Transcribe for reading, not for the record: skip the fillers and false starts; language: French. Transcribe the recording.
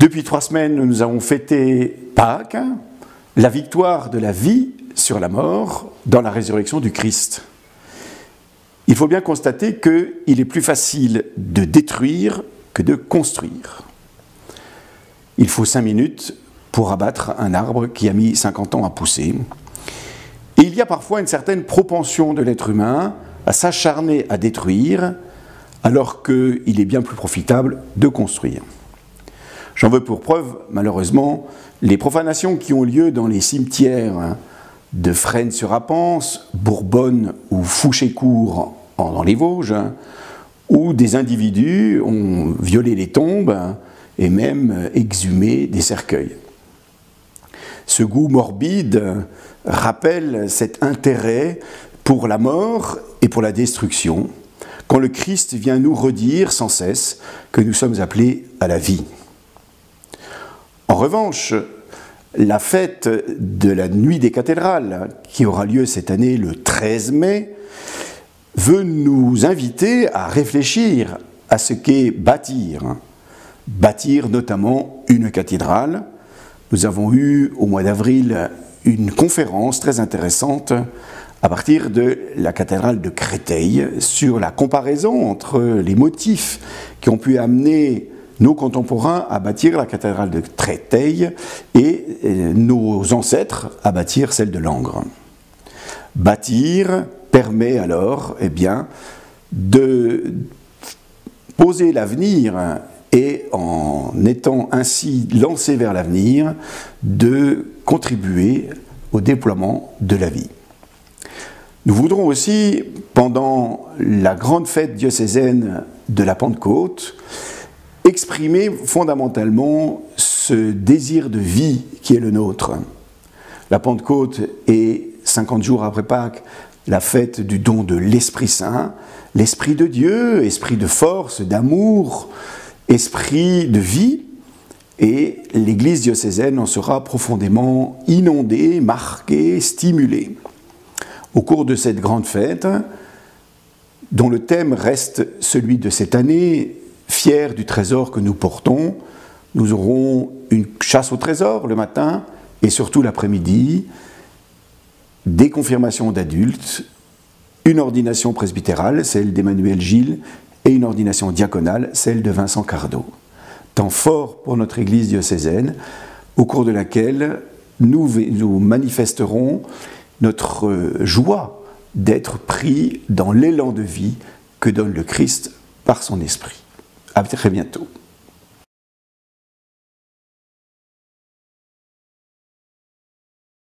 Depuis 3 semaines, nous avons fêté Pâques, la victoire de la vie sur la mort dans la résurrection du Christ. Il faut bien constater qu'il est plus facile de détruire que de construire. Il faut 5 minutes pour abattre un arbre qui a mis 50 ans à pousser. Et il y a parfois une certaine propension de l'être humain à s'acharner à détruire, alors qu'il est bien plus profitable de construire. J'en veux pour preuve, malheureusement, les profanations qui ont lieu dans les cimetières de Fresnes-sur-Apens, Bourbonne ou Fouchécourt dans les Vosges, où des individus ont violé les tombes et même exhumé des cercueils. Ce goût morbide rappelle cet intérêt pour la mort et pour la destruction, quand le Christ vient nous redire sans cesse que nous sommes appelés à la vie. En revanche, la fête de la Nuit des cathédrales, qui aura lieu cette année le 13 mai, veut nous inviter à réfléchir à ce qu'est bâtir. Bâtir notamment une cathédrale. Nous avons eu au mois d'avril une conférence très intéressante à partir de la cathédrale de Créteil sur la comparaison entre les motifs qui ont pu amener nos contemporains à bâtir la cathédrale de Créteil et nos ancêtres à bâtir celle de Langres. Bâtir permet alors de poser l'avenir et en étant ainsi lancé vers l'avenir, de contribuer au déploiement de la vie. Nous voudrons aussi, pendant la grande fête diocésaine de la Pentecôte, exprimer fondamentalement ce désir de vie qui est le nôtre. La Pentecôte est, 50 jours après Pâques, la fête du don de l'Esprit Saint, l'Esprit de Dieu, esprit de force, d'amour, esprit de vie, et l'Église diocésaine en sera profondément inondée, marquée, stimulée. Au cours de cette grande fête, dont le thème reste celui de cette année, fiers du trésor que nous portons, nous aurons une chasse au trésor le matin et surtout l'après-midi, des confirmations d'adultes, une ordination presbytérale, celle d'Emmanuel Gilles, et une ordination diaconale, celle de Vincent Cardot. Temps fort pour notre Église diocésaine, au cours de laquelle nous manifesterons notre joie d'être pris dans l'élan de vie que donne le Christ par son esprit. À très bientôt.